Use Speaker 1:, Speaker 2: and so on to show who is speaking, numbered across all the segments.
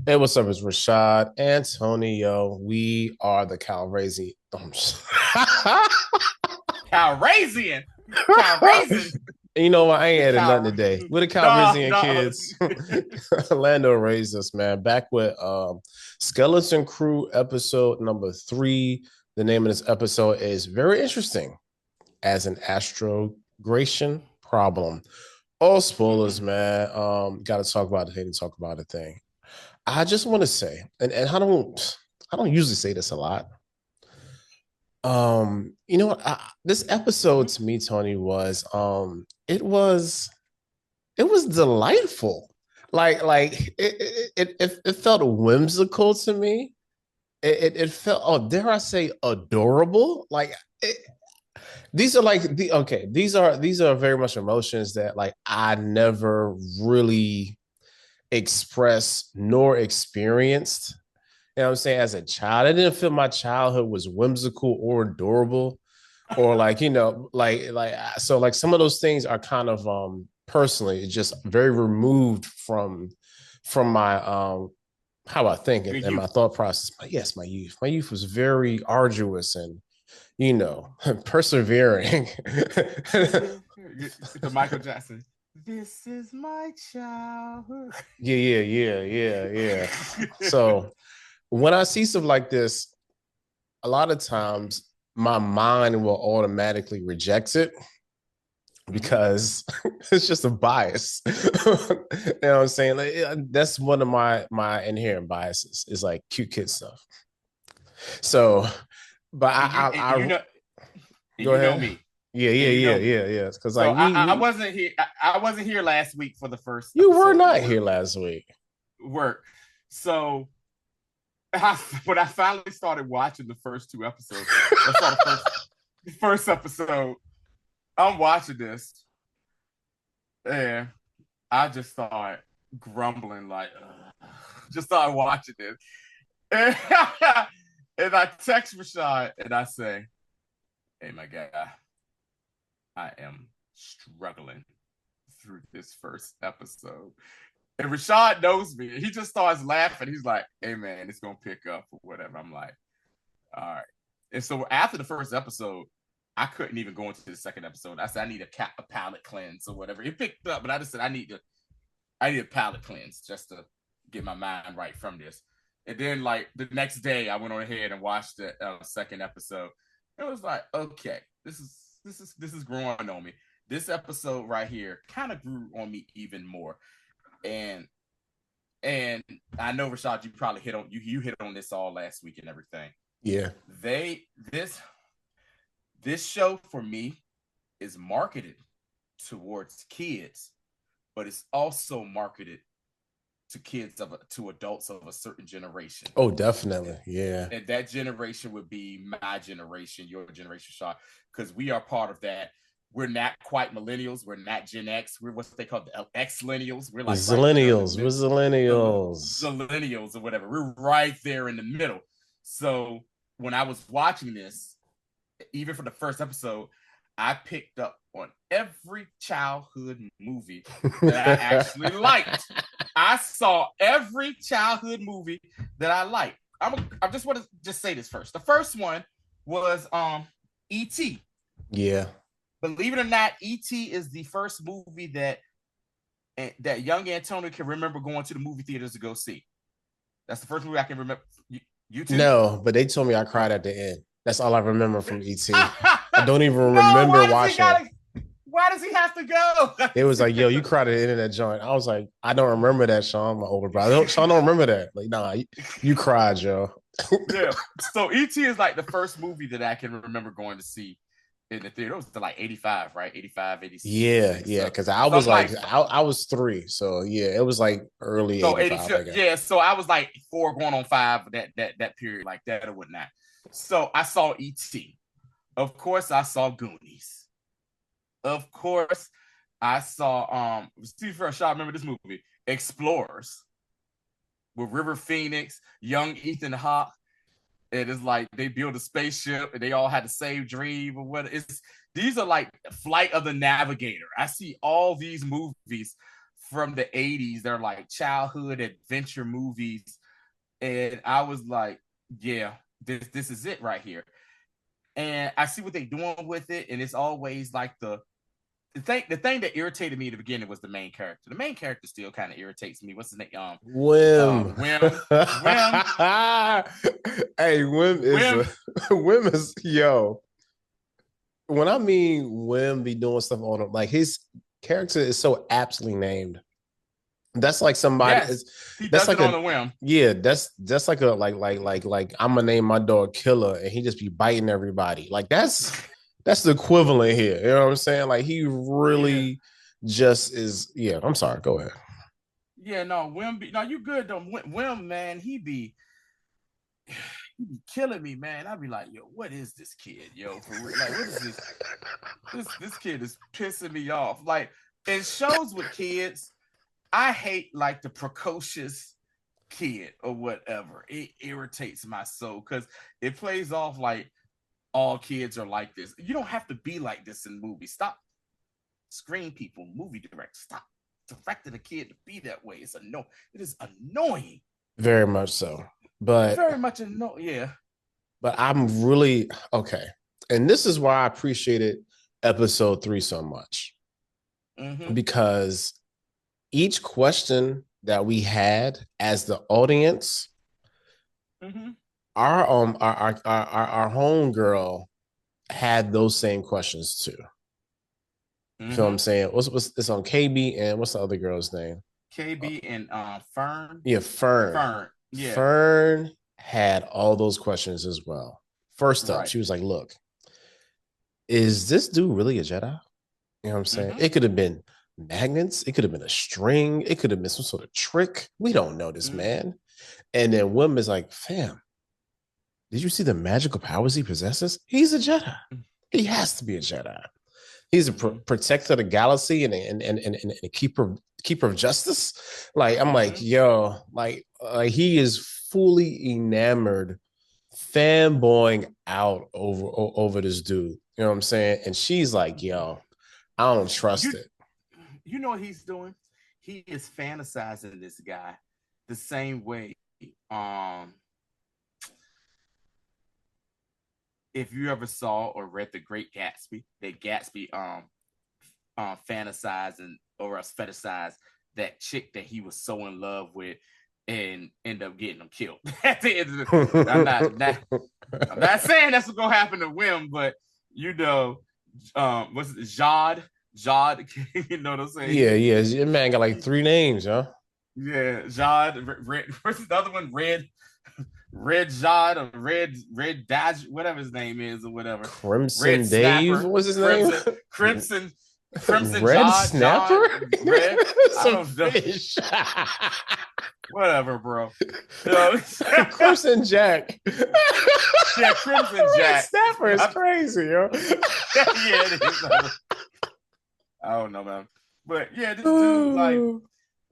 Speaker 1: Hey, what's up? It's Rashad, Antonio. We are the Calrazy.
Speaker 2: Calrazian. Calrazian.
Speaker 1: You know what? I ain't
Speaker 2: The
Speaker 1: added nothing
Speaker 2: Cal.
Speaker 1: today. We're the
Speaker 2: No,
Speaker 1: Calrissian
Speaker 2: no.
Speaker 1: kids. Orlando raised us, man. Back with Skeleton Crew episode number 3. The name of this episode is very interesting as an astrogration problem. All spoilers,
Speaker 2: Mm-mm.
Speaker 1: man. Got to talk about it. Hate to talk about a thing. I just want to say, and I don't usually say this a lot. You know what? This episode
Speaker 2: Mm-hmm.
Speaker 1: to me, Tony, was it was delightful. It felt whimsical to me. It felt, oh, dare I say, adorable. These are like these are very much emotions that like I never really expressed nor experienced. You know what I'm saying? As a child, I didn't feel my childhood was whimsical or adorable, or like, so like some of those things are kind of personally just very removed from my how I think
Speaker 2: Your
Speaker 1: and my
Speaker 2: youth.
Speaker 1: thought process. But yes, my youth. My youth was very arduous and persevering.
Speaker 2: The Michael Jackson. This is my childhood.
Speaker 1: Yeah. So when I see stuff like this, a lot of times my mind will automatically reject it
Speaker 2: Mm-hmm.
Speaker 1: because it's just a bias. You know what I'm saying? That's one of my inherent biases is like cute kid stuff. So, but
Speaker 2: And you and you
Speaker 1: I
Speaker 2: know and
Speaker 1: go
Speaker 2: you know
Speaker 1: ahead.
Speaker 2: me.
Speaker 1: Yeah,
Speaker 2: And
Speaker 1: yeah,
Speaker 2: you
Speaker 1: yeah,
Speaker 2: know me.
Speaker 1: yeah, yeah. Because
Speaker 2: So
Speaker 1: like
Speaker 2: I wasn't here. I wasn't here last week for the first
Speaker 1: you were
Speaker 2: episode
Speaker 1: not
Speaker 2: of
Speaker 1: here last week.
Speaker 2: work. So when I finally started watching the first two episodes, I saw the first episode. I'm watching this, and I just started grumbling, like, just started watching this. And, and I text Rashad and I say, hey, my guy, I am struggling through this first episode. And Rashad knows me. He just starts laughing. He's like, hey, man, it's going to pick up or whatever. I'm like, all right. And so after the first episode, I couldn't even go into the second episode. I said, I need a palate cleanse or whatever. It picked up, but I just said, I need a palate cleanse just to get my mind right from this. And then like the next day, I went on ahead and watched the second episode. It was like, okay, this is growing on me. This episode right here kind of grew on me even more. And and I know Rashad, you probably you hit on this all last week and everything.
Speaker 1: Yeah.
Speaker 2: They this show for me is marketed towards kids, but it's also marketed to adults of a certain generation.
Speaker 1: Oh, definitely. Yeah.
Speaker 2: And that generation would be my generation, your generation, Shaw, because we are part of that. We're not quite millennials. We're not Gen X. We're what they call the X millennials. We're like right there in the
Speaker 1: Zillennials. We're
Speaker 2: middle, the
Speaker 1: zillennials.
Speaker 2: millennials or whatever. We're right there in the middle. So when I was watching this, even for the first episode, I picked up on every childhood movie that I actually liked. I saw every childhood movie that I liked. I just want to just say this first. The first one was E.T.
Speaker 1: Yeah.
Speaker 2: Believe it or not, E.T. is the first movie that young Antonio can remember going to the movie theaters to go see. That's the first movie I can remember. You too?
Speaker 1: No, but they told me I
Speaker 2: Oh.
Speaker 1: cried at the end. That's all I remember from ET. I don't even
Speaker 2: No,
Speaker 1: remember watching it.
Speaker 2: why does he have to go?
Speaker 1: It was like, yo, you cried at the end of that joint. I was like, I don't remember that, Sean, my older brother. Sean don't remember that. Like, nah, you cried, Joe.
Speaker 2: Yeah. So E.T. is like the first movie that I can remember going to see in the theater. It was like 85, right? 85, 86.
Speaker 1: Yeah,
Speaker 2: So,
Speaker 1: because I
Speaker 2: so
Speaker 1: was
Speaker 2: I'm
Speaker 1: like,
Speaker 2: like,
Speaker 1: I was 3. So yeah, it was like early
Speaker 2: so
Speaker 1: 85,
Speaker 2: 80,
Speaker 1: I guess.
Speaker 2: yeah. So I was like 4 going on 5 that period like that or whatnot. So I saw E.T. Of course, I saw Goonies. Of course, I saw Steve First shot. Remember this movie, Explorers, with River Phoenix, young Ethan Hawke. And it's like they build a spaceship and they all had the same dream or what. It's these are like Flight of the Navigator. I see all these movies from the 80s. They're like childhood adventure movies. And I was like, yeah, this is it right here. And I see what they're doing with it. And it's always like the thing that irritated me at the beginning was the main character. The main character still kind of irritates me. What's his name?
Speaker 1: Wim.
Speaker 2: Wim.
Speaker 1: Hey, Wim is yo. When I mean Wim be doing stuff on him, like his character is so aptly named. That's like somebody.
Speaker 2: Yes, he
Speaker 1: that's
Speaker 2: does
Speaker 1: like
Speaker 2: it on a whim.
Speaker 1: Yeah, that's like a like I'm gonna name my dog Killer, and he just be biting everybody. Like that's the equivalent here. You know what I'm saying? Like he really just is. Yeah, I'm sorry. Go ahead.
Speaker 2: Yeah, no, Wim. No, you good though. Wim, man, he be killing me, man. I'd be like, yo, what is this kid, yo? For real? Like, what is this? This kid is pissing me off. Like, in shows with kids, I hate like the precocious kid or whatever. It irritates my soul because it plays off like all kids are like this. You don't have to be like this in movies. Stop, screen people, movie directors, stop directing a kid to be that way. It is annoying.
Speaker 1: Very much so. But
Speaker 2: very much annoying, yeah.
Speaker 1: But I'm really okay. And this is why I appreciated episode 3 so much. Mm-hmm. Because each question that we had as the audience, mm-hmm. our homegirl had those same questions too. Mm-hmm. You know what I'm saying? What's it's on KB and what's the other girl's name?
Speaker 2: KB and Fern.
Speaker 1: Yeah, Fern. Yeah. Fern had all those questions as well. First up, she was like, look, is this dude really a Jedi? You know what I'm saying? Mm-hmm. It could have been magnets. It could have been a string. It could have been some sort of trick. We don't know this man. And then Wim is like, fam, did you see the magical powers he possesses? He's a Jedi. He has to be a Jedi. He's a protector of the galaxy and a keeper of justice. Like, I'm like, yo, like he is fully enamored, fanboying out over this dude. You know what I'm saying? And she's like, yo, I don't trust it.
Speaker 2: You know what he's doing? He is fantasizing this guy the same way. If you ever saw or read The Great Gatsby, that Gatsby fantasized or fetishized that chick that he was so in love with and end up getting him killed. At the end of the, I'm not saying that's what's gonna happen to Wim, but you know, what's it, Jod, you know what I'm saying?
Speaker 1: Yeah, your man got like 3 names, huh?
Speaker 2: Yeah, Jod, Red, what's the other one? Red Jod or Red Dodge, whatever his name is or whatever.
Speaker 1: Crimson
Speaker 2: Red
Speaker 1: Dave,
Speaker 2: Snapper,
Speaker 1: what's his name?
Speaker 2: Crimson
Speaker 1: Red
Speaker 2: Jod,
Speaker 1: Snapper?
Speaker 2: Red, fish. Whatever, bro.
Speaker 1: Crimson Jack.
Speaker 2: Yeah, Crimson Jack.
Speaker 1: Snapper is crazy, yo.
Speaker 2: Yeah, it is. I don't know, man. But yeah, this dude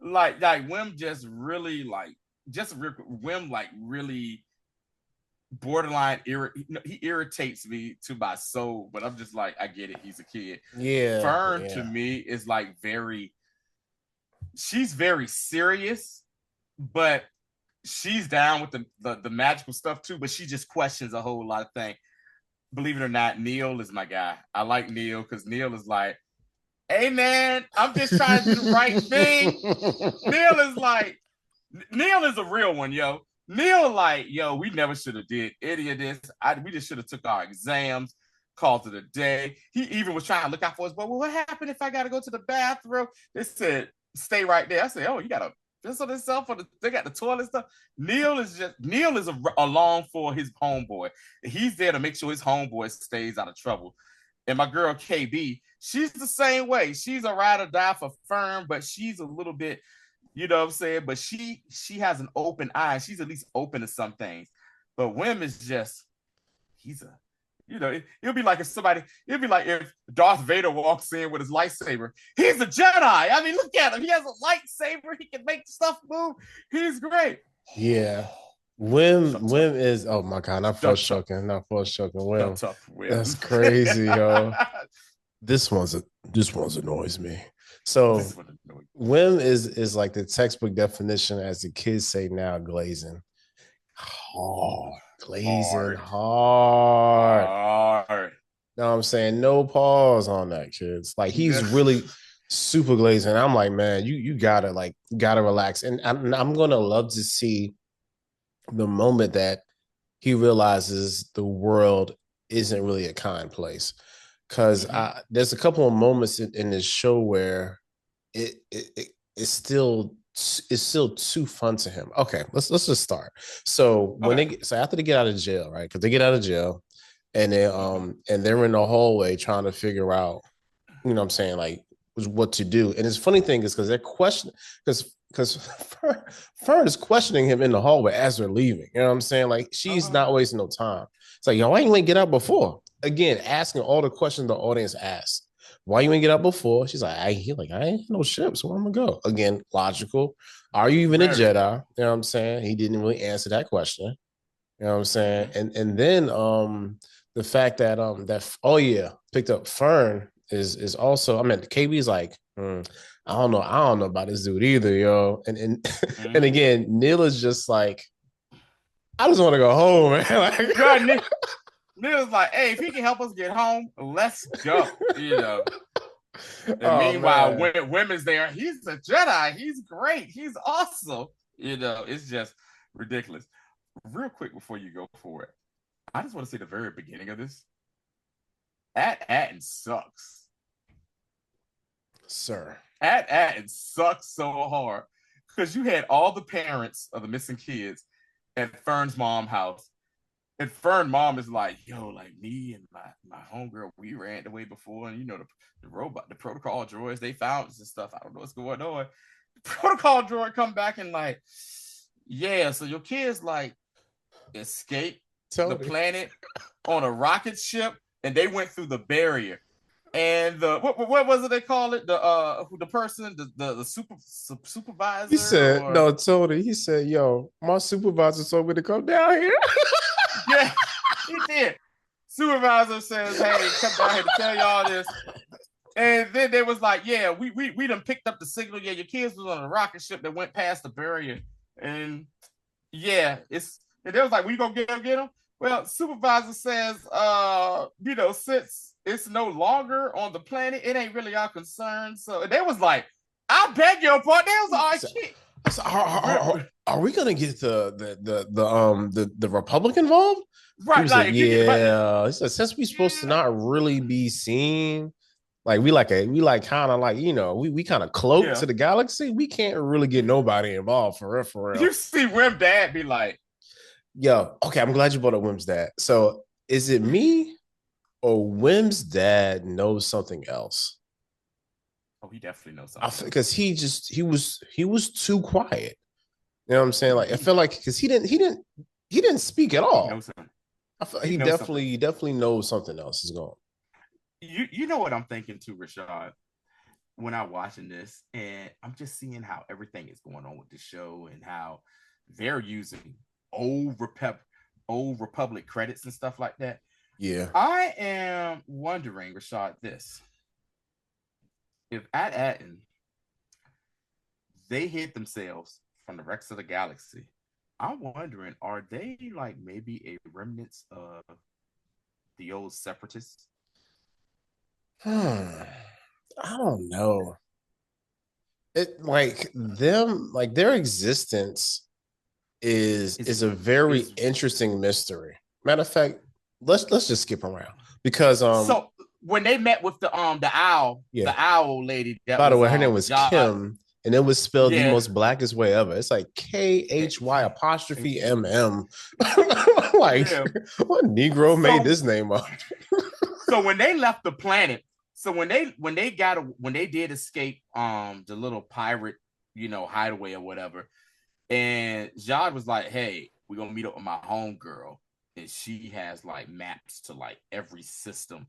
Speaker 2: like Wim just really Wim like really borderline he irritates me to my soul, but I'm just like, I get it, he's a kid.
Speaker 1: Yeah.
Speaker 2: Fern to me is like she's very serious, but she's down with the magical stuff too, but she just questions a whole lot of things. Believe it or not, Neil is my guy. I like Neil because Neil is like, hey man, I'm just trying to do the right thing. Neil is a real one, yo. Neil like, yo, we never should have did any of this. We just should have took our exams, called it a day. He even was trying to look out for us. But what happened if I got to go to the bathroom? They said, stay right there. I said, oh, you got to piss on yourself. They got the toilet stuff. Neil is along for his homeboy. He's there to make sure his homeboy stays out of trouble. And my girl KB, she's the same way. She's a ride or die for Fern, but she's a little bit, you know what I'm saying? But she has an open eye. She's at least open to some things. But Wim is just, it'll be like if Darth Vader walks in with his lightsaber. He's a Jedi. I mean, look at him. He has a lightsaber. He can make stuff move. He's great.
Speaker 1: Yeah. Wim is, oh my God, not force choking. Wim. That's crazy, yo. This one annoys me. So
Speaker 2: This one annoyed.
Speaker 1: whim is like the textbook definition, as the kids say now, glazing. Hard. Glazing
Speaker 2: Hard.
Speaker 1: hard.
Speaker 2: Hard.
Speaker 1: Know what I'm saying? No pause on that, kids. Like he's really super glazing. I'm like, man, you gotta gotta relax. And I'm gonna love to see the moment that he realizes the world isn't really a kind place. Because
Speaker 2: Mhm.
Speaker 1: there's a couple of moments in this show where it's still too fun to him. Okay, let's just start. So
Speaker 2: Okay.
Speaker 1: after they get out of jail, right? Because they get out of jail and
Speaker 2: Uh-huh.
Speaker 1: they're in the hallway trying to figure out, you know what I'm saying, like what to do. And it's funny thing is because they're questioning because Fern is questioning him in the hallway as they're leaving. You know what I'm saying? Like she's
Speaker 2: Uh-huh.
Speaker 1: not wasting no time. It's like, yo, why you ain't get out before? Again, asking all the questions the audience asks. Why you ain't get out before? She's like, I ain't no ship, so where I'm gonna go. Again, logical. Are you even a
Speaker 2: Very.
Speaker 1: Jedi? You know what I'm saying? He didn't really answer that question. You know what I'm saying?
Speaker 2: Mhm.
Speaker 1: And then the fact that oh yeah, picked up Fern is also, I mean, KB's like, I don't know about this dude either, yo. And and
Speaker 2: Mhm.
Speaker 1: again, Neil is just like, I just want to go home, man. Like,
Speaker 2: God, Neil's like, hey, if he can help us get home, let's go. And
Speaker 1: oh
Speaker 2: meanwhile,
Speaker 1: man.
Speaker 2: when women's there, he's a Jedi. He's great. He's awesome. It's just ridiculous. Real quick before you go for it, I just want to say the very beginning of this. At-Attin sucks.
Speaker 1: Sir.
Speaker 2: At-Attin sucks so hard because you had all the parents of the missing kids at Fern's mom house. And Fern mom is like, yo, like me and my homegirl, we ran away before, and the robot, the protocol droids, they found us and stuff. I don't know what's going on. The protocol droid come back and like, yeah, so your kids like escaped the
Speaker 1: Tony.
Speaker 2: planet on a rocket ship, and they went through the barrier. And the what was it they call it? The person, the
Speaker 1: He
Speaker 2: supervisor
Speaker 1: said,
Speaker 2: or
Speaker 1: no, Tony. He said, yo, my supervisor told me to come down here.
Speaker 2: yeah, he did. Supervisor says, "Hey, come down here to tell y'all this." And then they was like, "Yeah, we done picked up the signal. Yeah, your kids was on a rocket ship that went past the barrier, and yeah, and they was like, we gonna get them." Well, supervisor says, since it's no longer on the planet, it ain't really our concern. So they was like, I beg your pardon. They was like,
Speaker 1: So,
Speaker 2: oh, shit.
Speaker 1: are we gonna get the Republic involved? He
Speaker 2: Right,
Speaker 1: was like,
Speaker 2: like if you get right,
Speaker 1: yeah. He said, since we're supposed to
Speaker 2: yeah,
Speaker 1: not really be seen, like we like kind of like, we kind of cloak
Speaker 2: yeah.
Speaker 1: to the galaxy. We can't really get nobody involved for real, for real.
Speaker 2: You see Wim Dad be like,
Speaker 1: Yo, okay, I'm glad you brought up Wim's dad. So is it me or Wim's dad knows something else?
Speaker 2: oh, he definitely knows something else.
Speaker 1: Because he was too quiet. You know what I'm saying? Like I feel like because he didn't speak at
Speaker 2: He
Speaker 1: all.
Speaker 2: knows something.
Speaker 1: I feel
Speaker 2: He
Speaker 1: he
Speaker 2: knows something.
Speaker 1: definitely knows something else is going.
Speaker 2: You know what I'm thinking too, Rashad, when I'm watching this, and I'm just seeing how everything is going on with the show and how they're using old old Republic credits and stuff like that.
Speaker 1: Yeah,
Speaker 2: I am wondering, Rashad, this: if At-Attin they hid themselves from the rest of the galaxy, I'm wondering, are they like maybe a remnants of the old separatists?
Speaker 1: I don't know. It like them like their existence is a very
Speaker 2: Is
Speaker 1: interesting mystery. Matter of fact, let's just skip around because
Speaker 2: so when they met with
Speaker 1: yeah.
Speaker 2: the owl lady that
Speaker 1: By the
Speaker 2: was
Speaker 1: way, her name was
Speaker 2: Jod,
Speaker 1: Kim, and it was spelled the
Speaker 2: yeah,
Speaker 1: most blackest way ever. It's like KHY apostrophe MM. Like,
Speaker 2: yeah.
Speaker 1: what Negro made
Speaker 2: So
Speaker 1: this name up?
Speaker 2: so when they left the planet, so when they did escape the little pirate, hideaway or whatever, and Jod was like, hey, we're gonna meet up with my homegirl, and she has like maps to like every system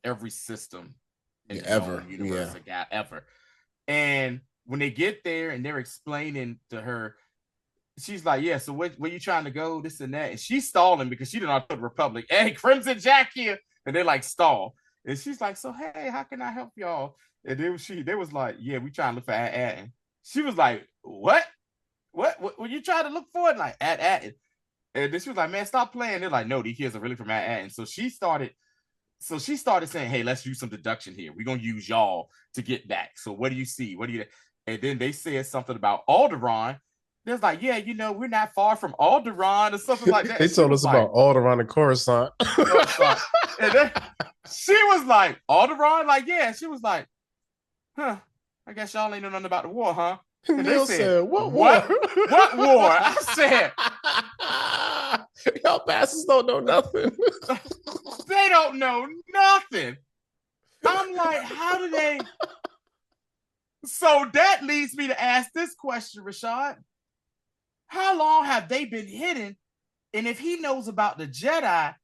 Speaker 2: in
Speaker 1: Yeah,
Speaker 2: the
Speaker 1: ever.
Speaker 2: known universe
Speaker 1: Yeah.
Speaker 2: that got ever. And when they get there and they're explaining to her, she's like, yeah, so where you trying to go? This and that. And she's stalling because she didn't know the Republic. Hey, Crimson Jack here. And they like stall. And she's like, so hey, how can I help y'all? And then they was like, yeah, we trying to look for At-Attin. She was like, what? What were you trying to look for? Like At-Attin. And then she was like, man, stop playing. They're like, no, these kids are really from At-Attin. So she started saying, hey, let's use some deduction here. We're gonna use y'all to get back. So what do you see? What do you and then they said something about Alderaan. There's like, yeah, we're not far from Alderaan or something like that.
Speaker 1: They
Speaker 2: And she
Speaker 1: told
Speaker 2: was
Speaker 1: us
Speaker 2: like,
Speaker 1: about Alderaan and Coruscant.
Speaker 2: Coruscant. And then she was like, Alderaan? Like, yeah. She was like, huh, I guess y'all ain't know nothing about the war, huh? And
Speaker 1: Neil
Speaker 2: they said,
Speaker 1: said, "What war?
Speaker 2: What war?" I said,
Speaker 1: y'all bastards don't know nothing.
Speaker 2: they don't know nothing. I'm like, how do they? So that leads me to ask this question, Rashad. How long have they been hidden? And if he knows about the Jedi,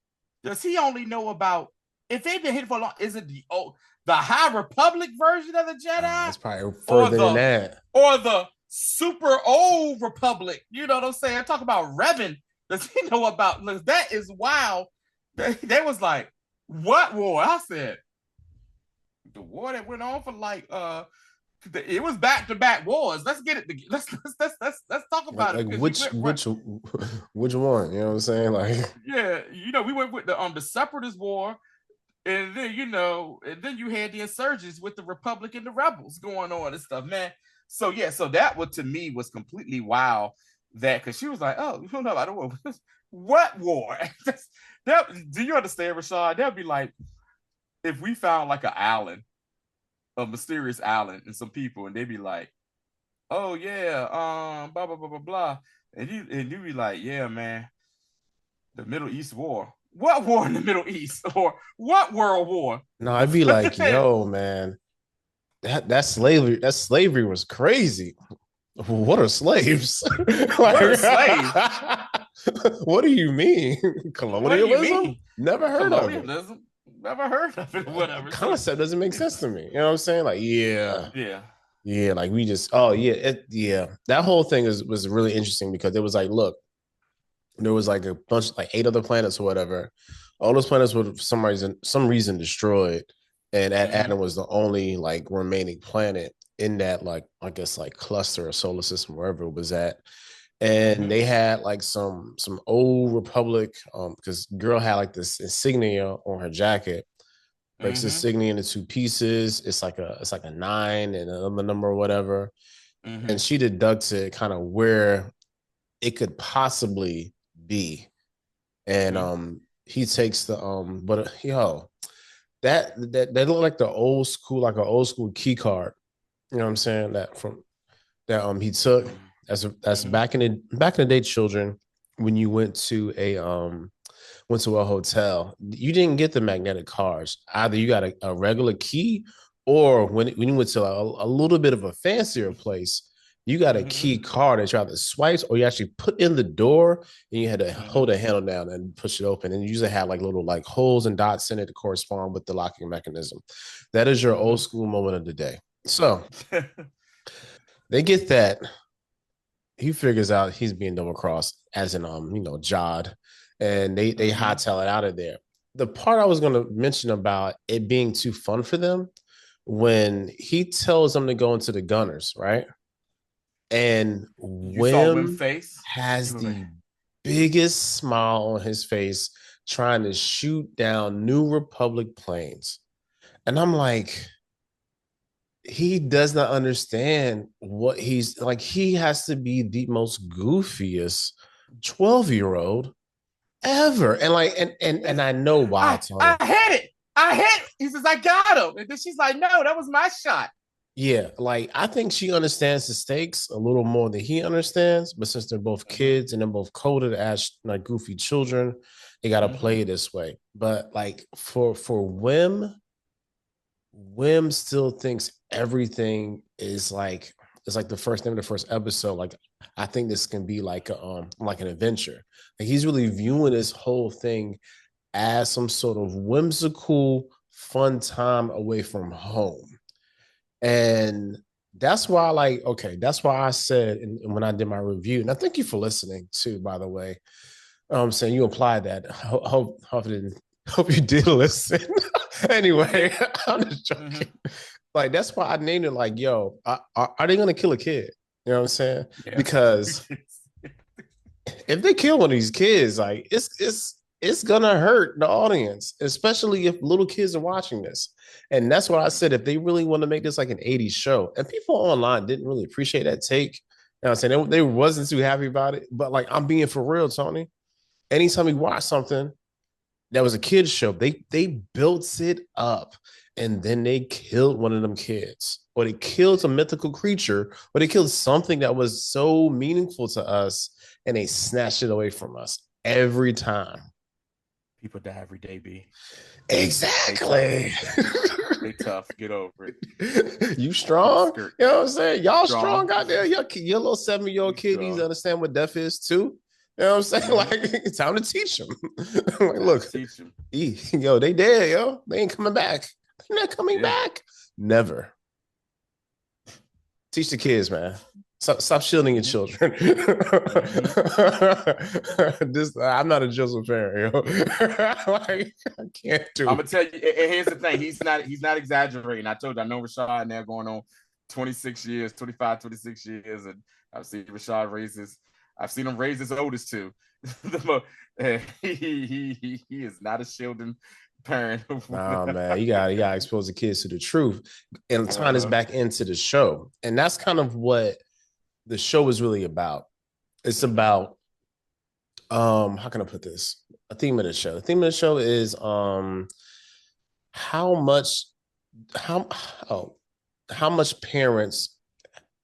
Speaker 2: does he only know about, if they've been hidden for long, is it the High Republic version of the Jedi?
Speaker 1: It's probably further than that.
Speaker 2: Or the super old Republic? You know what I'm saying? Talk about Revan. Does he know about? That is wild. They was like, what war? I said, the war that went on for like it was back-to-back wars. Let's get it. Let's talk about
Speaker 1: like
Speaker 2: it.
Speaker 1: which one? You know what I'm saying? Like,
Speaker 2: yeah, we went with the Separatist War, and then you had the insurgents with the Republic and the rebels going on and stuff, man. So yeah, so that was, to me, was completely wild. That because she was like, oh, you don't know about the war. What war? Do you understand, Rashad? That'd be like if we found like an island, a mysterious island, and some people, and they'd be like, oh yeah, blah blah blah blah blah, and you'd be like, yeah, man, the Middle East War. What war in the Middle East? Or what world war?
Speaker 1: no, I'd be like, yo, man, that slavery was crazy. What are slaves?
Speaker 2: What are slaves?
Speaker 1: What do you mean? Colonialism?
Speaker 2: What do you mean?
Speaker 1: Never heard of it.
Speaker 2: Never heard of it. Whatever.
Speaker 1: Concept doesn't make sense to me. You know what I'm saying? Like,
Speaker 2: yeah.
Speaker 1: Like we just, that whole thing was really interesting because it was like, look, there was like a bunch, like 8 other planets or whatever. All those planets were for some reason destroyed, and At-Attin was the only like remaining planet in that, like, I guess, like cluster or solar system, wherever it was at. And they had like some old Republic, because girl had like this insignia on her jacket, breaks the insignia into 2 pieces. It's like a 9 and another number or whatever. And she deducted kind of where it could possibly be. And he takes the but yo, that looked like the old school, like an old school key card. You know what I'm saying? That he took. That's back in the day, children, when you went to a hotel, you didn't get the magnetic cards. Either you got a regular key, or when you went to a little bit of a fancier place, you got a key card that you either swipes or you actually put in the door, and you had to hold the handle down and push it open. And you usually had like little like holes and dots in it to correspond with the locking mechanism. That is your old school moment of the day. So they get that. He figures out he's being double crossed, as in Jod, and they hightail it out of there. The part I was going to mention about it being too fun for them, when he tells them to go into the gunners, right? And Wim has the biggest smile on his face, trying to shoot down New Republic planes, and I'm like, he does not understand what he's like. He has to be the most goofiest 12-year-old ever. And like, and I know why.
Speaker 2: I hit it. He says, I got him. And then she's like, no, that was my shot.
Speaker 1: Yeah. Like, I think she understands the stakes a little more than he understands, but since they're both kids and they're both coded as like goofy children, they got to play this way. But like for Wim still thinks everything is like, it's like the first name of the first episode. Like, I think this can be like an adventure. Like, he's really viewing this whole thing as some sort of whimsical, fun time away from home. And that's why, that's why I said, and when I did my review, and I thank you for listening too, by the way. Saying you applied that. Hope it didn't Hope you did listen. Anyway,
Speaker 2: Mm-hmm.
Speaker 1: I'm just
Speaker 2: Mm-hmm.
Speaker 1: joking. Like that's why I named it like, yo, are they gonna kill a kid? You know what I'm saying?
Speaker 2: Yes.
Speaker 1: Because if they kill one of these kids, like it's gonna hurt the audience, especially if little kids are watching this. And that's what I said. If they really want to make this like an 80s show, and people online didn't really appreciate that take. You know what I'm saying? They wasn't too happy about it. But like I'm being for real, Tony. Anytime you watch something that was a kids show. They built it up and then they killed one of them kids. Or they killed a mythical creature, or they killed something that was so meaningful to us and they snatched it away from us every time.
Speaker 2: People die every day, B. They tough.
Speaker 1: Exactly.
Speaker 2: They tough. Get over it.
Speaker 1: You strong?
Speaker 2: Skirt.
Speaker 1: You know what I'm saying? Y'all strong
Speaker 2: Strong.
Speaker 1: out there. Your little 7-year-old
Speaker 2: You
Speaker 1: kid needs to
Speaker 2: strong.
Speaker 1: understand what death is too. You know what I'm saying?
Speaker 2: Mm-hmm.
Speaker 1: Like it's time to teach them. Like,
Speaker 2: Time
Speaker 1: look,
Speaker 2: to teach them.
Speaker 1: yo, they dead, yo. They ain't coming back. They're not coming
Speaker 2: Yeah.
Speaker 1: back. Never. Teach the kids, man. Stop shielding your children. This I'm not a Joseph parent, yo. Like, I can't do
Speaker 2: I'm
Speaker 1: it.
Speaker 2: gonna tell you. And here's the thing. He's not exaggerating. I told you. I know Rashad now going on 26 years, 25, 26 years, and I've seen Rashad raise his. I've seen him raise his oldest too. He is not a shielding parent.
Speaker 1: Nah, man, you gotta expose the kids to the truth and tying this back into the show. And that's kind of what the show is really about. It's about how can I put this? A theme of the show. The theme of the show is how much how oh how much parents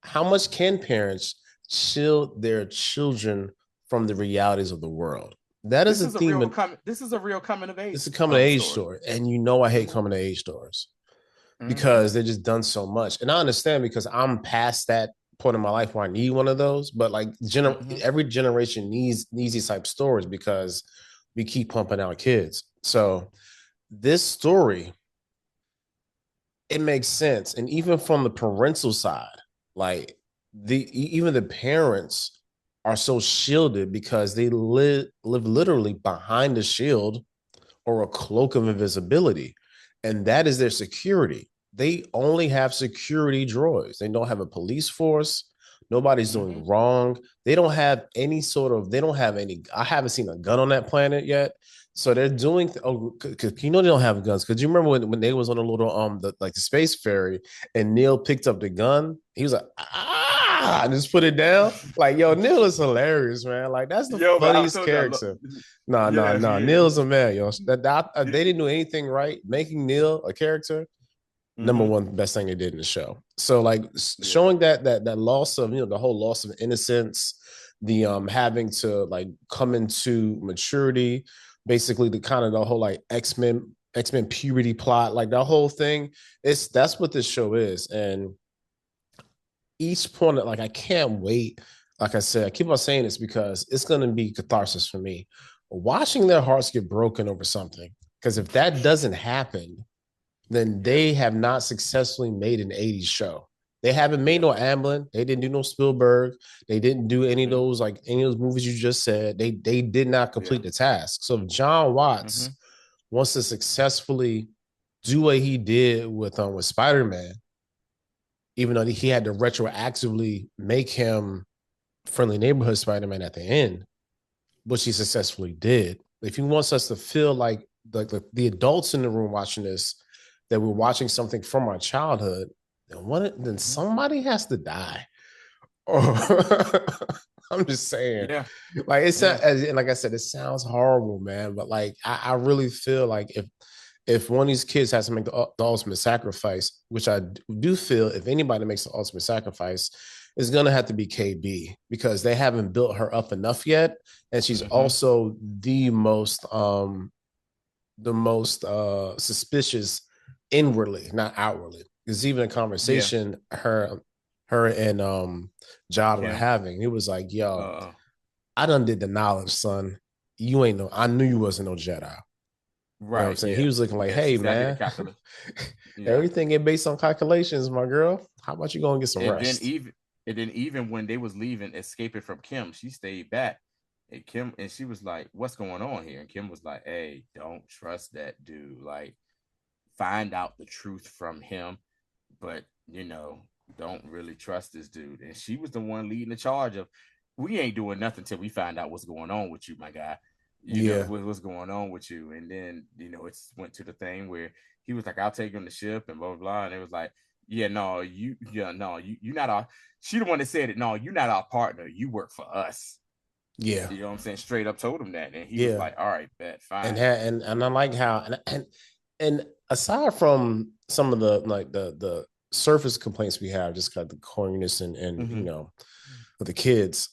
Speaker 1: how much can parents shield their children from the realities of the world? That is
Speaker 2: This
Speaker 1: a
Speaker 2: is a
Speaker 1: theme.
Speaker 2: real this is a real coming of age.
Speaker 1: It's a coming of age
Speaker 2: Story.
Speaker 1: story, and you know I hate coming of age stories
Speaker 2: Mm-hmm.
Speaker 1: because they're just done so much. And I understand because I'm past that point in my life where I need one of those. But like
Speaker 2: Mm-hmm.
Speaker 1: every generation needs these type of stories because we keep pumping out kids. So this story, it makes sense. And even from the parental side, like even the parents are so shielded because they live literally behind the shield or a cloak of invisibility. And that is their security. They only have security droids. They don't have a police force. Nobody's doing wrong. They don't have any I haven't seen a gun on that planet yet. So they're doing, cause you know they don't have guns. Cause you remember when they was on a little, the space ferry and Neil picked up the gun? He was like, and just put it down. Like, yo, Neil is hilarious, man. Like, that's the
Speaker 2: Yo, but I
Speaker 1: funniest
Speaker 2: told you,
Speaker 1: character. Nah, nah,
Speaker 2: yeah,
Speaker 1: nah.
Speaker 2: he is.
Speaker 1: Neil's a man, yo. They didn't do anything right. Making Neil a character, number
Speaker 2: Mm-hmm.
Speaker 1: one best thing they did in the show. So like
Speaker 2: Yeah.
Speaker 1: showing that loss of the whole loss of innocence, the having to like come into maturity, basically the kind of the whole like X-Men puberty plot, like that whole thing. That's what this show is, and each point like I can't wait. Like I said, I keep on saying this because it's going to be catharsis for me. Watching their hearts get broken over something, because if that doesn't happen, then they have not successfully made an 80s show. They haven't made no Amblin. They didn't do no Spielberg. They didn't do any of those like any of those movies you just said. They did not complete the task. So if John Watts wants to successfully do what he did with Spider-Man, even though he had to retroactively make him Friendly Neighborhood Spider-Man at the end, which he successfully did. If he wants us to feel like the adults in the room watching this, that we're watching something from our childhood, then somebody has to die. I'm just saying.
Speaker 2: Yeah.
Speaker 1: Like it's and like I said, it sounds horrible, man. But like I really feel like if one of these kids has to make the ultimate sacrifice, which I do feel if anybody makes the ultimate sacrifice, it's gonna have to be KB because they haven't built her up enough yet, and she's also the most suspicious inwardly, not outwardly. There's even a conversation her and Jod were having. It was like, yo, I done did the knowledge, son. You ain't no, I knew you wasn't no Jedi.
Speaker 2: Right.
Speaker 1: You know what I'm saying? He was looking like, hey, man, everything is based on calculations, my girl. How about you go and get some rest?
Speaker 2: And then even when they was leaving, escaping from Kim, she stayed back And Kim, and she was like, "What's going on here?" And Kim was like, "Hey, don't trust that dude. Like, find out the truth from him, but don't really trust this dude." And she was the one leading the charge of, "We ain't doing nothing till we find out what's going on with you, my guy.
Speaker 1: Yeah,
Speaker 2: What's going on with you." And then it went to the thing where he was like, "I'll take him to ship," and blah blah blah. And it was like, "Yeah, no, you not our." She the one that said it. "No, you're not our partner. You work for us."
Speaker 1: yeah,
Speaker 2: You know what I'm saying? Straight up told him that, and he was
Speaker 1: yeah.
Speaker 2: like, "All right, bet,
Speaker 1: And
Speaker 2: fine."
Speaker 1: and I like how and aside from some of the like the surface complaints we have, just got the corniness and
Speaker 2: Mm-hmm.
Speaker 1: with the kids,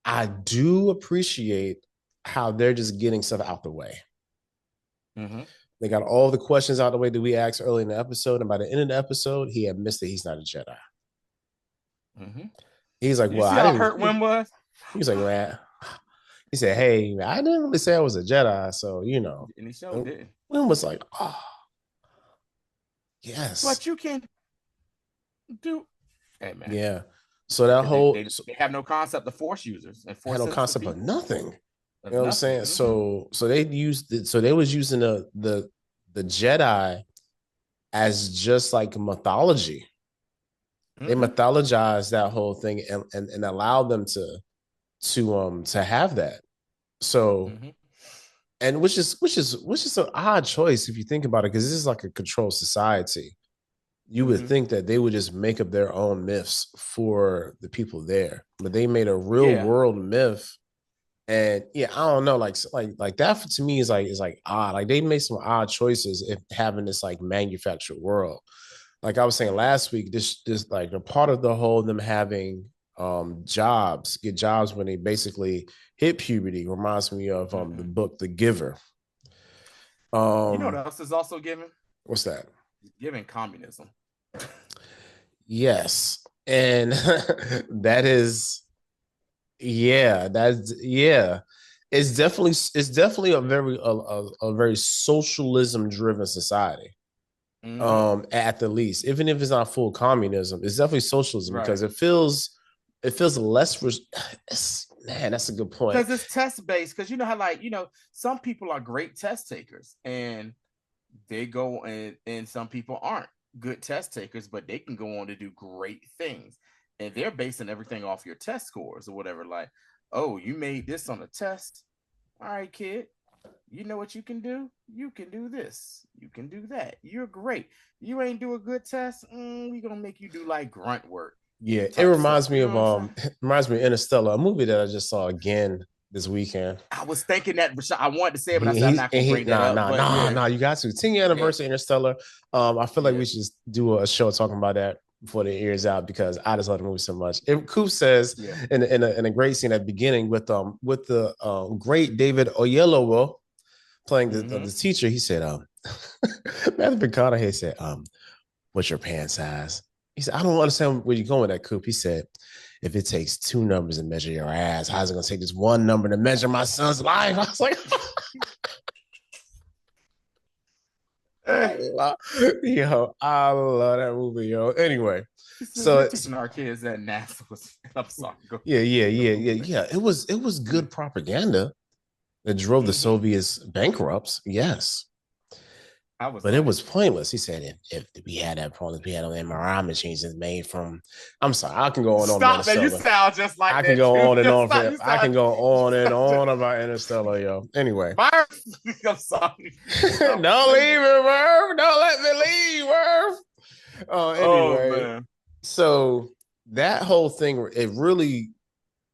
Speaker 1: I do appreciate how they're just getting stuff out the way.
Speaker 2: Mm-hmm.
Speaker 1: They got all the questions out the way that we asked early in the episode, and by the end of the episode, he admits that he's not a Jedi.
Speaker 2: Mm-hmm.
Speaker 1: He's like,
Speaker 2: You
Speaker 1: "Well,
Speaker 2: see
Speaker 1: I
Speaker 2: how
Speaker 1: didn't."
Speaker 2: hurt Wim was?
Speaker 1: He was like, "Man," he said, "Hey, I didn't really say I was a Jedi, so you know."
Speaker 2: And he showed
Speaker 1: And
Speaker 2: didn't.
Speaker 1: Wim was like, "Oh, yes,
Speaker 2: But you can do. Hey man,
Speaker 1: yeah." So that
Speaker 2: they,
Speaker 1: whole
Speaker 2: they, they have no concept of force users and
Speaker 1: had
Speaker 2: force
Speaker 1: no
Speaker 2: sensitive
Speaker 1: concept of
Speaker 2: people.
Speaker 1: nothing. You
Speaker 2: Of
Speaker 1: know what I'm
Speaker 2: nothing.
Speaker 1: saying?
Speaker 2: Mm-hmm.
Speaker 1: So they was using the Jedi as just like mythology. They
Speaker 2: Mm-hmm.
Speaker 1: mythologized that whole thing and allowed them to have that. So
Speaker 2: Mm-hmm.
Speaker 1: and which is an odd choice if you think about it, because this is like a controlled society. You would
Speaker 2: Mm-hmm.
Speaker 1: think that they would just make up their own myths for the people there, but they made a real
Speaker 2: Yeah.
Speaker 1: world myth. And yeah, I don't know, like that to me is like odd. Like they made some odd choices if having this like manufactured world. Like I was saying last week, this like a part of the whole them having get jobs when they basically hit puberty reminds me of the
Speaker 2: Mm-hmm.
Speaker 1: book The Giver.
Speaker 2: You know what
Speaker 1: Um,
Speaker 2: else is also given?
Speaker 1: what's that?
Speaker 2: Giving communism.
Speaker 1: Yes. And that is, yeah, that's yeah. It's definitely a very socialism driven society.
Speaker 2: Mm-hmm.
Speaker 1: At the least, even if it's not full communism, it's definitely socialism
Speaker 2: Right.
Speaker 1: because it feels less man, that's a good point.
Speaker 2: Because it's test based. Because you know how some people are great test takers and they go and some people aren't good test takers, but they can go on to do great things. And they're basing everything off your test scores or whatever. Like, oh, you made this on a test. All right, kid. You know what you can do? You can do this. You can do that. You're great. You ain't do a good test. We gonna make you do like grunt work
Speaker 1: Yeah, it
Speaker 2: type
Speaker 1: reminds
Speaker 2: stuff.
Speaker 1: me
Speaker 2: You know
Speaker 1: of
Speaker 2: what I'm saying?
Speaker 1: it reminds me of Interstellar, a movie that I just saw again this weekend.
Speaker 2: I was thinking that I wanted to say it, but I
Speaker 1: He
Speaker 2: said I'm
Speaker 1: he's
Speaker 2: not
Speaker 1: and
Speaker 2: gonna
Speaker 1: he
Speaker 2: bring that
Speaker 1: nah
Speaker 2: up.
Speaker 1: nah
Speaker 2: But
Speaker 1: nah
Speaker 2: yeah,
Speaker 1: nah. You got to 10-year
Speaker 2: yeah,
Speaker 1: anniversary Interstellar. I feel like
Speaker 2: yeah.
Speaker 1: we should just do a show talking about that before the year's out because I just love the movie so much. Coop says
Speaker 2: Yeah.
Speaker 1: in a great scene at the beginning with the great David Oyelowo playing the
Speaker 2: Mm-hmm.
Speaker 1: teacher. He said Matthew McConaughey said what's your pant size? He said, I don't understand where you're going with that, Coop. He said, if it takes two numbers to measure your ass, how's it going to take just one number to measure my son's life? I was like, I love that movie, yo. Anyway, so
Speaker 2: We're
Speaker 1: it's,
Speaker 2: teaching our kids that NASA was. I'm sorry.
Speaker 1: yeah, yeah, yeah,
Speaker 2: Go
Speaker 1: yeah,
Speaker 2: ahead.
Speaker 1: yeah. It was good propaganda that drove the
Speaker 2: Mm-hmm.
Speaker 1: Soviets bankrupts. Yes.
Speaker 2: I was
Speaker 1: But it
Speaker 2: like,
Speaker 1: was pointless. He said, if we had that problem, we had on MRI machines that's made from, I'm sorry, I can go on about
Speaker 2: stop that. You
Speaker 1: Interstellar.
Speaker 2: sound just like
Speaker 1: I can
Speaker 2: that
Speaker 1: go
Speaker 2: too.
Speaker 1: on and
Speaker 2: Yo,
Speaker 1: on
Speaker 2: stop.
Speaker 1: for I can go
Speaker 2: You
Speaker 1: on and
Speaker 2: sound just,
Speaker 1: on about Interstellar, yo. Anyway.
Speaker 2: I'm sorry.
Speaker 1: Don't
Speaker 2: I'm crazy.
Speaker 1: leave it, Verve. Don't let me leave, Verve.
Speaker 2: Oh
Speaker 1: Anyway,
Speaker 2: man.
Speaker 1: so that whole thing, it really,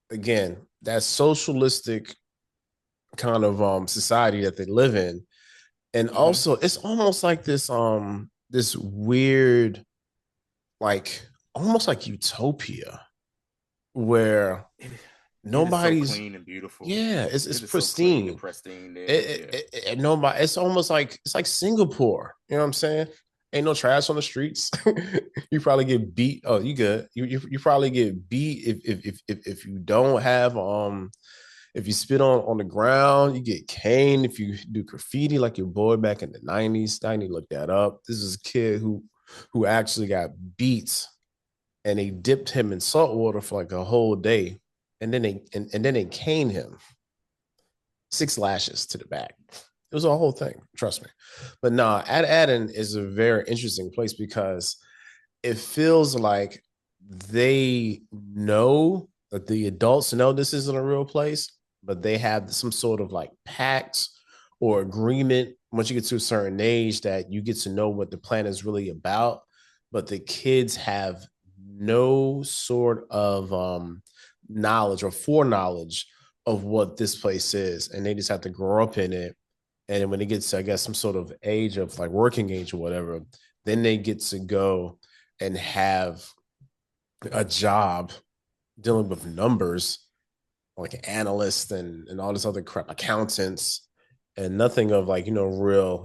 Speaker 1: again, that socialistic kind of society that they live in. And
Speaker 2: Mm-hmm.
Speaker 1: also it's almost like this weird, like almost like utopia where
Speaker 2: It is so
Speaker 1: nobody's
Speaker 2: clean and beautiful.
Speaker 1: yeah, it's
Speaker 2: It is so clean and
Speaker 1: pristine.
Speaker 2: pristine there.
Speaker 1: It,
Speaker 2: Yeah.
Speaker 1: it, it, nobody, it's almost like it's like Singapore. You know what I'm saying? Ain't no trash on the streets. You probably get beat. Oh, you good? You probably get beat if you don't have if you spit on the ground, you get caned. If you do graffiti like your boy back in the 90s, I need to look that up. This is a kid who actually got beat and they dipped him in salt water for like a whole day, and then they caned him. 6 lashes to the back. It was a whole thing, trust me. But no, At-Attin is a very interesting place because it feels like they know that the adults know this isn't a real place, but they have some sort of like pact or agreement once you get to a certain age that you get to know what the plan is really about. But the kids have no sort of knowledge or foreknowledge of what this place is, and they just have to grow up in it. And when it gets to, I guess, some sort of age of like working age or whatever, then they get to go and have a job dealing with numbers, like analysts and all this other crap, accountants, and nothing of like, real,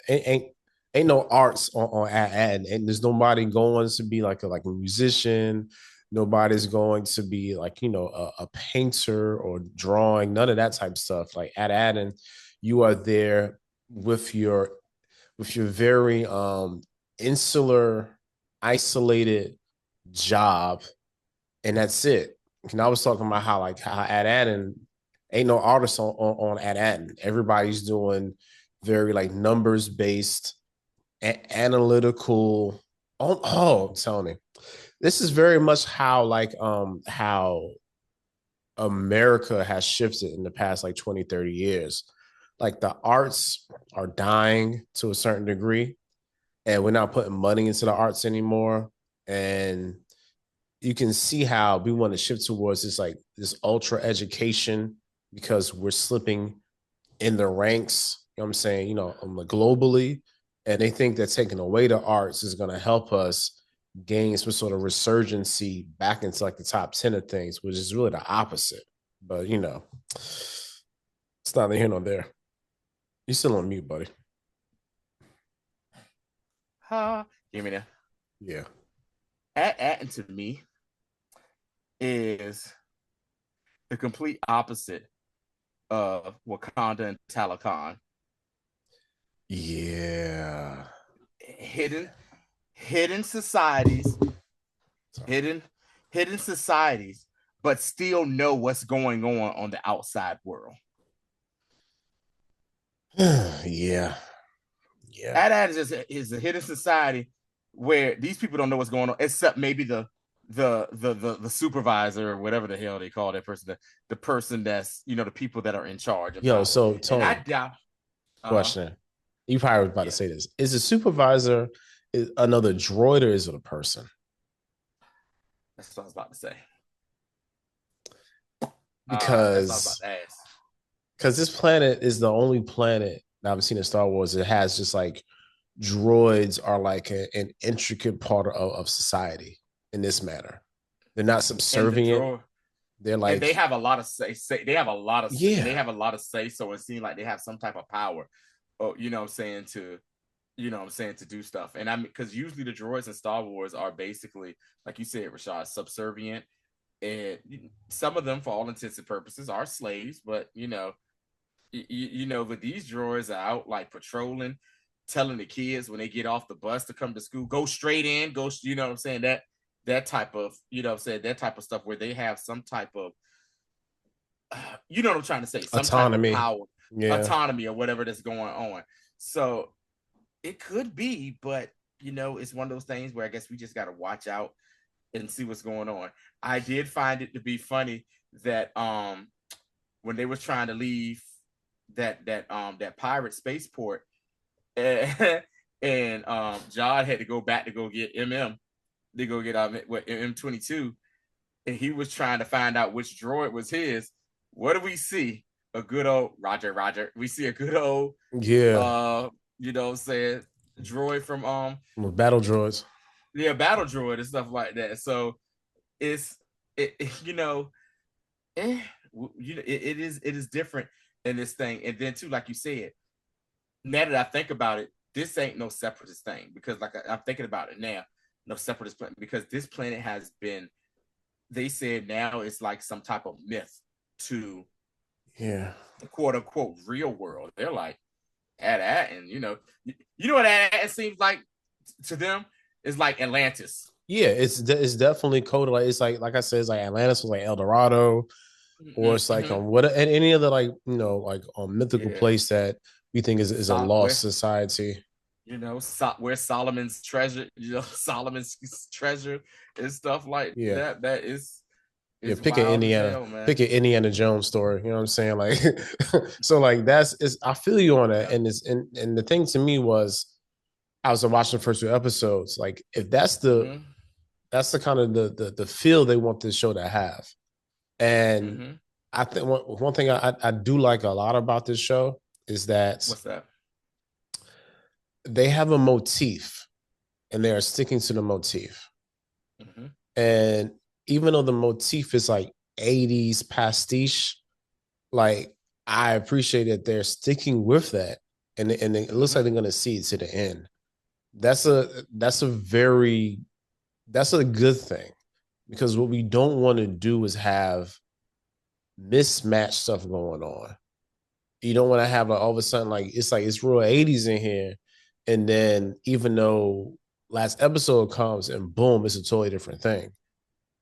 Speaker 1: ain't no arts on ad, and there's nobody going to be like a musician. Nobody's going to be like, a painter or drawing, none of that type of stuff. Like at ad, and you are there with your very insular, isolated job, and that's it. And I was talking about how At-Attin ain't no artists on At-Attin. Everybody's doing very like numbers based, analytical. I'm telling you, this is very much how America has shifted in the past like 20, 30 years. Like the arts are dying to a certain degree, and we're not putting money into the arts anymore. And you can see how we want to shift towards this ultra education because we're slipping in the ranks, you know what I'm saying, globally. And they think that taking away the arts is going to help us gain some sort of resurgency back into like the top 10 of things, which is really the opposite. But, it's neither here nor there. You're still on mute, buddy.
Speaker 2: Give me that.
Speaker 1: Yeah.
Speaker 2: At-Attin to me is the complete opposite of Wakanda and Talokan.
Speaker 1: Yeah.
Speaker 2: Hidden societies, hidden societies, but still know what's going on the outside world.
Speaker 1: Yeah.
Speaker 2: That is a hidden society where these people don't know what's going on, except maybe the supervisor or whatever the hell they call that person, the person that's the people that are in charge of.
Speaker 1: Yo, so Tony,
Speaker 2: I doubt.
Speaker 1: Question: You probably were about to say this. Is the supervisor another droid or is it a person?
Speaker 2: That's what I was about to say.
Speaker 1: Because this planet is the only planet that I've seen in Star Wars that has just like droids are like an intricate part of society in this manner. They're not subservient. They're like,
Speaker 2: and they have a lot of say. They have a lot of
Speaker 1: They
Speaker 2: have a lot of say. So it seems like they have some type of power. Oh, you know what I'm saying, to to do stuff. And I mean, because usually the droids in Star Wars are basically, like you said, Rashad, subservient. And some of them, for all intents and purposes, are slaves. But but these droids are out like patrolling, telling the kids when they get off the bus to come to school, go straight in, go. You know what I'm saying, that type of that type of stuff where they have some type of you know what I'm trying to say, some
Speaker 1: autonomy,
Speaker 2: type of power, autonomy, or whatever that's going on. So it could be, but it's one of those things where I guess we just got to watch out and see what's going on. I did find it to be funny that when they were trying to leave that pirate spaceport, and John had to go back to go get MM22, and he was trying to find out which droid was his. What do we see? A good old Roger. We see a good old droid from
Speaker 1: battle droids.
Speaker 2: Yeah, battle droid and stuff like that. So it is different in this thing. And then too, like you said, now that I think about it, this ain't no separatist thing, because like I'm thinking about it now, no separatist planet, because this planet has been, they said now it's like some type of myth to the quote unquote real world. They're like At-Attin, you know what At-Attin seems like to them? It's like Atlantis.
Speaker 1: Yeah, it's definitely coded like it's like I said, it's like Atlantis was like El Dorado. or it's like
Speaker 2: Mm-hmm.
Speaker 1: what and any other like like mythical
Speaker 2: Yeah.
Speaker 1: place that we think is a lost
Speaker 2: Where
Speaker 1: society.
Speaker 2: where Solomon's treasure, Solomon's treasure and stuff like
Speaker 1: Yeah.
Speaker 2: that. That
Speaker 1: Yeah,
Speaker 2: is wild as hell, man.
Speaker 1: pick an Indiana Jones story. You know what I'm saying? Like, so like that's is I feel you on that.
Speaker 2: Yeah.
Speaker 1: And the thing to me was I was watching the first two episodes. Like, if
Speaker 2: Mm-hmm.
Speaker 1: that's the kind of the feel they want this show to have. And
Speaker 2: Mm-hmm.
Speaker 1: I think one thing I do like a lot about this show is that
Speaker 2: What's that?
Speaker 1: they have a motif and they are sticking to the motif.
Speaker 2: Mm-hmm.
Speaker 1: And even though the motif is like 80s pastiche, like I appreciate that they're sticking with that. And it looks like
Speaker 2: Mm-hmm.
Speaker 1: they're gonna see it to the end. That's a very that's a good thing because what we don't want to do is have mismatched stuff going on. You don't want to have like all of a sudden like it's real 80s in here, and then even though last episode comes and boom, it's a totally different thing.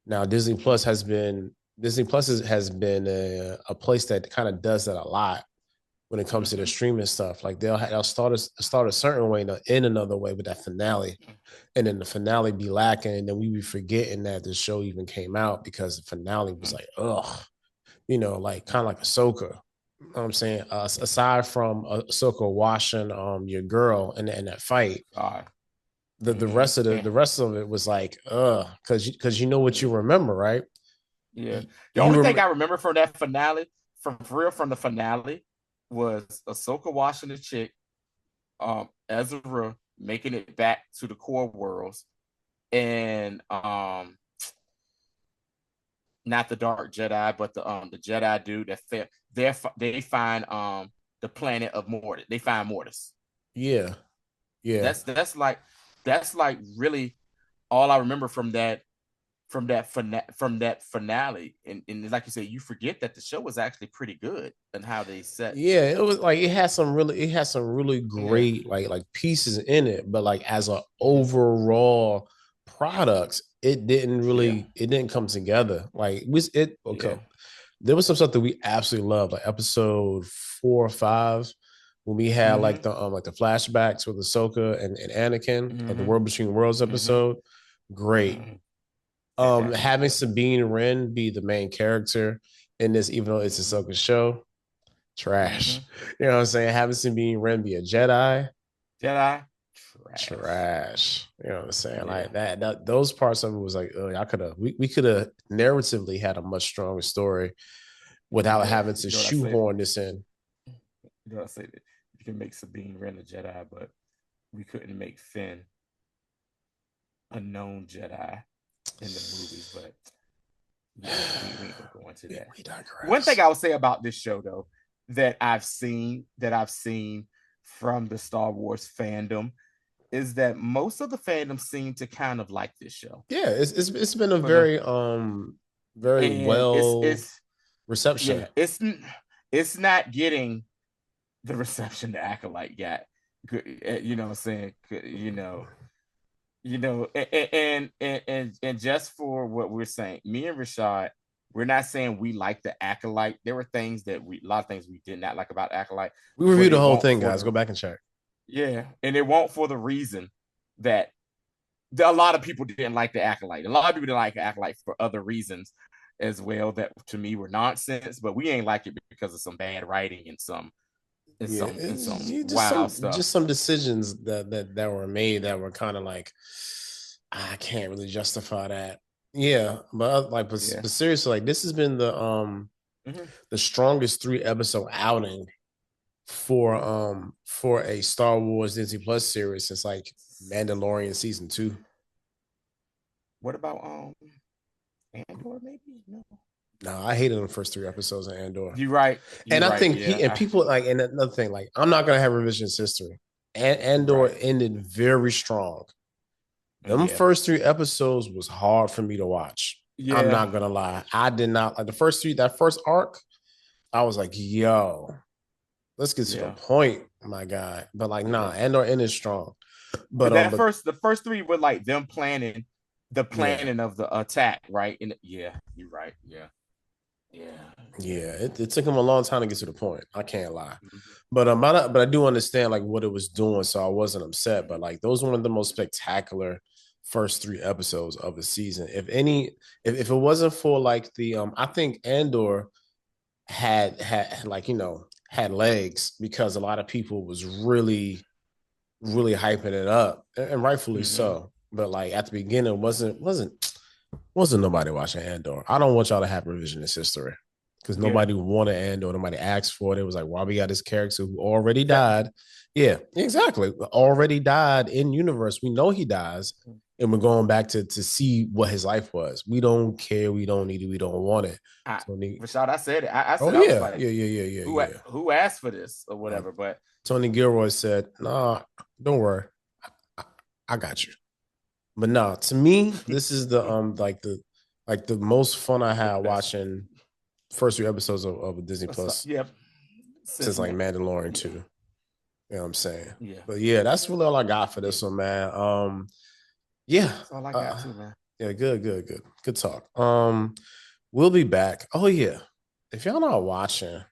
Speaker 1: Now Disney Plus has been a place that kind of does that a lot when it comes to the
Speaker 2: Mm-hmm.
Speaker 1: streaming stuff. Like they'll start a certain way and end another way with that finale, and then the finale be lacking, and then we be forgetting that the show even came out because the finale was like, ugh, like kind of like Ahsoka. You know what I'm saying? Aside from Ahsoka washing your girl in that fight,
Speaker 2: God.
Speaker 1: the
Speaker 2: Mm-hmm.
Speaker 1: rest of the rest of it was like, because you know what you
Speaker 2: Yeah.
Speaker 1: remember, right?
Speaker 2: Yeah.
Speaker 1: You,
Speaker 2: The
Speaker 1: you
Speaker 2: only thing
Speaker 1: remember,
Speaker 2: I remember from that finale, from for real from the finale, was Ahsoka washing the chick, Ezra making it back to the core worlds, and not the Dark Jedi, but the Jedi dude that fell. They find the planet of Mortis. They find Mortis.
Speaker 1: yeah, yeah.
Speaker 2: That's like really all I remember from that finale. And like you said, you forget that the show was actually pretty good and how they set.
Speaker 1: Yeah, it was like it had some really
Speaker 2: Yeah.
Speaker 1: great like pieces in it, but like as a
Speaker 2: Mm-hmm.
Speaker 1: overall product,
Speaker 2: Yeah.
Speaker 1: it didn't come together. Like was it okay.
Speaker 2: Yeah.
Speaker 1: There was some stuff that we absolutely loved, like episode 4 or 5, when we had
Speaker 2: Mm-hmm.
Speaker 1: like the flashbacks with Ahsoka and Anakin, like the
Speaker 2: Mm-hmm.
Speaker 1: World Between Worlds
Speaker 2: Mm-hmm.
Speaker 1: episode. Great.
Speaker 2: Mm-hmm. Fantastic
Speaker 1: Having
Speaker 2: show.
Speaker 1: Sabine Wren be the main character in this, even though it's
Speaker 2: Mm-hmm.
Speaker 1: Ahsoka show,
Speaker 2: Mm-hmm.
Speaker 1: trash. You know what I'm saying? Having Sabine Wren be a Jedi,
Speaker 2: Jedi trash.
Speaker 1: trash. You know what I'm saying?
Speaker 2: Yeah.
Speaker 1: Like those parts of it was like, I could have, we could have narratively had a much stronger story without
Speaker 2: Yeah.
Speaker 1: having to
Speaker 2: You know what I say?
Speaker 1: shoehorn this in.
Speaker 2: You know what I say? That you can make Sabine Wren a Jedi, but we couldn't make Finn a known Jedi in the movies. But yeah, we ain't gonna go into that.
Speaker 1: We
Speaker 2: One thing
Speaker 1: digress.
Speaker 2: I will say about this show though, that I've seen from the Star Wars fandom is that most of the fandom seem to kind of like this show.
Speaker 1: Yeah, it's been a
Speaker 2: For the
Speaker 1: very
Speaker 2: and
Speaker 1: well
Speaker 2: it's
Speaker 1: reception.
Speaker 2: yeah, it's not getting the reception the Acolyte got. You know what I'm saying? And just for what we're saying, me and Rashad, we're not saying we like the Acolyte. There were things a lot of things we did not like about Acolyte,
Speaker 1: We
Speaker 2: but
Speaker 1: reviewed the
Speaker 2: it
Speaker 1: whole
Speaker 2: won't
Speaker 1: thing,
Speaker 2: for
Speaker 1: guys. Go
Speaker 2: the
Speaker 1: back and check.
Speaker 2: yeah, and it won't for the reason that a lot of people didn't like the Acolyte. A lot of people didn't like the Acolyte for other reasons as well that to me were nonsense, but we ain't like it because of some bad writing
Speaker 1: Yeah,
Speaker 2: and some wild
Speaker 1: just
Speaker 2: stuff.
Speaker 1: some decisions that were made that were kind of like I can't really justify that. Yeah,
Speaker 2: Yeah.
Speaker 1: but seriously, like this has been
Speaker 2: Mm-hmm.
Speaker 1: the strongest 3 episode outing for a Star Wars Disney Plus series since like Mandalorian season 2.
Speaker 2: What about Andor maybe? No.
Speaker 1: No, I hated the first 3 episodes of Andor.
Speaker 2: You're right.
Speaker 1: And
Speaker 2: You're
Speaker 1: I
Speaker 2: right.
Speaker 1: think
Speaker 2: Yeah.
Speaker 1: people like, and another thing, like, I'm not gonna have revisionist history. And Andor
Speaker 2: Right.
Speaker 1: ended very strong. Them
Speaker 2: Yeah.
Speaker 1: first 3 episodes was hard for me to watch. I'm
Speaker 2: Yeah.
Speaker 1: not gonna lie. I did not like the first three, that first arc. I was like, yo, let's get to the
Speaker 2: Yeah.
Speaker 1: point, my guy. But like, nah,
Speaker 2: Yeah.
Speaker 1: Andor ended strong. But
Speaker 2: That the first three were like them planning the
Speaker 1: yeah,
Speaker 2: planning of the attack, right? And yeah, you're right. Yeah. Yeah.
Speaker 1: Yeah, it took him a long time to get to the point. I can't lie,
Speaker 2: Mhm.
Speaker 1: but I do understand like what it was doing, so I wasn't upset. But like those were one of the most spectacular first three episodes of the season. If any, if it wasn't for like the I think Andor had like had legs because a lot of people was really hyping it up, and rightfully
Speaker 2: Mhm.
Speaker 1: so. But like at the beginning, wasn't nobody watching Andor. I don't want y'all to have revisionist history because
Speaker 2: Yeah.
Speaker 1: nobody wanted Andor. Nobody asked for it. It was like, why we got this character who already
Speaker 2: Exactly.
Speaker 1: died? Yeah, exactly. Already died in universe. We know he dies, and we're going back to see what his life was. We don't care. We don't need it. We don't want it.
Speaker 2: I,
Speaker 1: Tony.
Speaker 2: Rashad, I said it. I
Speaker 1: Oh
Speaker 2: said I was
Speaker 1: yeah,
Speaker 2: like,
Speaker 1: yeah, yeah, yeah, yeah, yeah.
Speaker 2: who asked for this or
Speaker 1: Uh,
Speaker 2: whatever? But
Speaker 1: Tony Gilroy said, "Nah, don't worry, I, I got you." But no, to me, this is the like the most fun I
Speaker 2: the
Speaker 1: had
Speaker 2: best.
Speaker 1: watching first three episodes of Disney Plus
Speaker 2: Yep.
Speaker 1: since
Speaker 2: Since
Speaker 1: like
Speaker 2: man.
Speaker 1: Mandalorian
Speaker 2: Yeah.
Speaker 1: 2. You know what I'm saying?
Speaker 2: Yeah.
Speaker 1: But yeah, that's really all I got for
Speaker 2: Yeah.
Speaker 1: this one, man. Yeah.
Speaker 2: That's all I got
Speaker 1: Uh
Speaker 2: too, man.
Speaker 1: yeah, good talk. We'll be back. Oh yeah. If y'all not watching,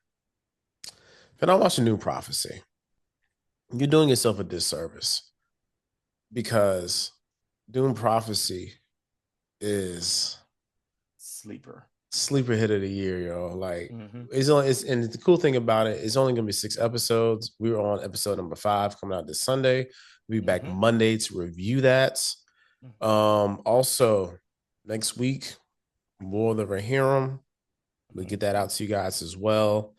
Speaker 1: if you're not watching New Prophecy, you're doing yourself a disservice because Doom Prophecy is
Speaker 2: Sleeper.
Speaker 1: sleeper hit of the year, yo. Like
Speaker 2: Mm-hmm.
Speaker 1: and the cool thing about it is only gonna be 6 episodes. We were on episode number 5 coming out this Sunday. We'll be back
Speaker 2: Mm-hmm.
Speaker 1: Monday to review that.
Speaker 2: Mm-hmm.
Speaker 1: Also next week, War of the Rohirrim. We'll get that
Speaker 2: Mm-hmm.
Speaker 1: out to you guys as well.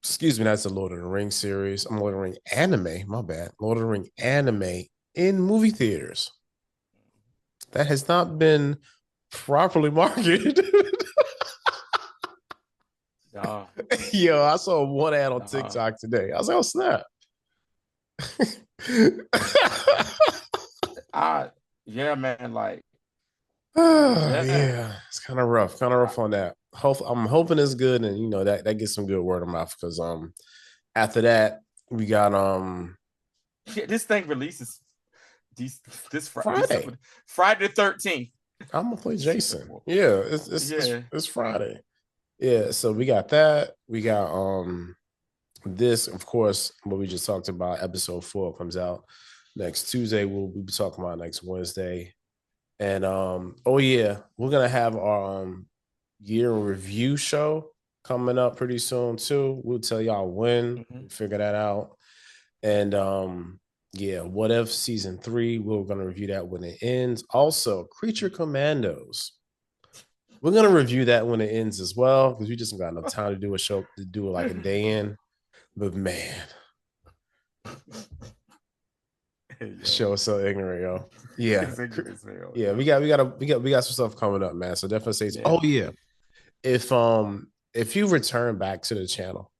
Speaker 1: Excuse me, that's the Lord of the Rings series. I'm Lord of the Ring anime, my bad. Lord of the Ring anime in movie theaters. That has not been properly marketed.
Speaker 2: Dog.
Speaker 1: Yo, I saw one ad on
Speaker 2: Dog.
Speaker 1: TikTok today. I was like, oh, snap.
Speaker 2: I yeah, man. Like, yeah.
Speaker 1: Yeah, it's kind of rough on that. I'm hoping it's good, and that gets some good word of mouth because after that we got
Speaker 2: Yeah, this thing releases this
Speaker 1: Friday.
Speaker 2: December Friday the 13th.
Speaker 1: I'm gonna play
Speaker 2: Season
Speaker 1: Jason.
Speaker 2: 4.
Speaker 1: Yeah, it's
Speaker 2: Yeah.
Speaker 1: it's Friday. Yeah, so we got that. We got this, of course, what we just talked about. Episode 4 comes out next Tuesday. We'll be talking about next Wednesday. And oh yeah, we're gonna have our year in review show coming up pretty soon too. We'll tell y'all when
Speaker 2: Mm-hmm.
Speaker 1: we figure that out. And yeah, what if season 3? We're gonna review that when it ends. Also, Creature Commandos. We're gonna review that when it ends as well because we just got enough time to do a show to do it like a day in. But man,
Speaker 2: Hey,
Speaker 1: show
Speaker 2: yo.
Speaker 1: is so ignorant, yo. Yeah,
Speaker 2: It's ignorant as hell,
Speaker 1: yeah,
Speaker 2: yo.
Speaker 1: we got some stuff coming up, man. So definitely say,
Speaker 2: Yeah.
Speaker 1: oh yeah, if you return back to the channel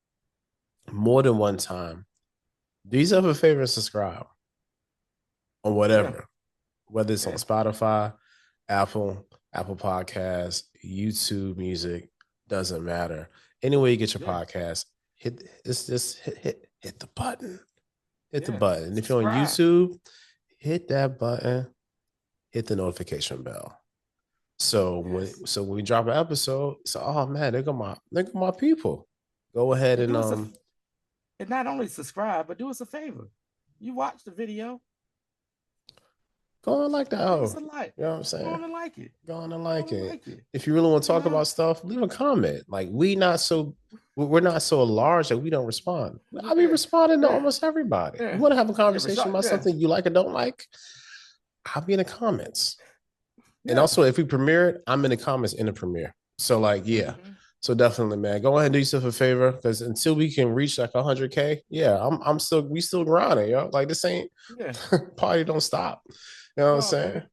Speaker 1: more than one time, do yourself a favor and subscribe on
Speaker 2: Yeah.
Speaker 1: whatever, whether it's on
Speaker 2: Yeah.
Speaker 1: Spotify, Apple Podcasts, YouTube Music, doesn't matter. Anywhere you get your
Speaker 2: Yeah.
Speaker 1: podcast, hit the button. Hit the
Speaker 2: Yeah.
Speaker 1: button. If you're on
Speaker 2: Subscribe.
Speaker 1: YouTube, hit that button, hit the notification bell. So when
Speaker 2: Yes.
Speaker 1: so when we drop an episode, so oh man, they got my people. Go ahead
Speaker 2: And
Speaker 1: and
Speaker 2: do us a and not only subscribe, but do us a favor. You watch the video,
Speaker 1: go on like that.
Speaker 2: give us
Speaker 1: Oh,
Speaker 2: a like.
Speaker 1: you know what I'm
Speaker 2: Go
Speaker 1: saying?
Speaker 2: on and like it.
Speaker 1: Go on and
Speaker 2: Go on
Speaker 1: like
Speaker 2: and
Speaker 1: it.
Speaker 2: like it.
Speaker 1: If you really want to
Speaker 2: You
Speaker 1: talk
Speaker 2: know?
Speaker 1: about stuff, leave a comment. Like we're not so large that we don't respond. I'll be
Speaker 2: Yeah.
Speaker 1: responding to
Speaker 2: Yeah.
Speaker 1: almost everybody. You
Speaker 2: Yeah.
Speaker 1: want to have a
Speaker 2: Yeah.
Speaker 1: conversation
Speaker 2: Rashad.
Speaker 1: about
Speaker 2: Yeah.
Speaker 1: something you like or don't like? I'll be in the comments. And
Speaker 2: Yeah.
Speaker 1: also, if we premiere it, I'm in the comments in the premiere. So, like, yeah.
Speaker 2: Mm-hmm.
Speaker 1: So definitely, man, go ahead and do yourself a favor because until we can reach like 100K, yeah, we still grinding, yo. Like this ain't
Speaker 2: Yeah.
Speaker 1: party don't stop. You know what I'm
Speaker 2: No,
Speaker 1: saying?
Speaker 2: man.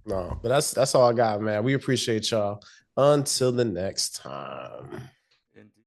Speaker 1: No, but that's all I got, man. We appreciate y'all. Until the next time.
Speaker 2: Indeed.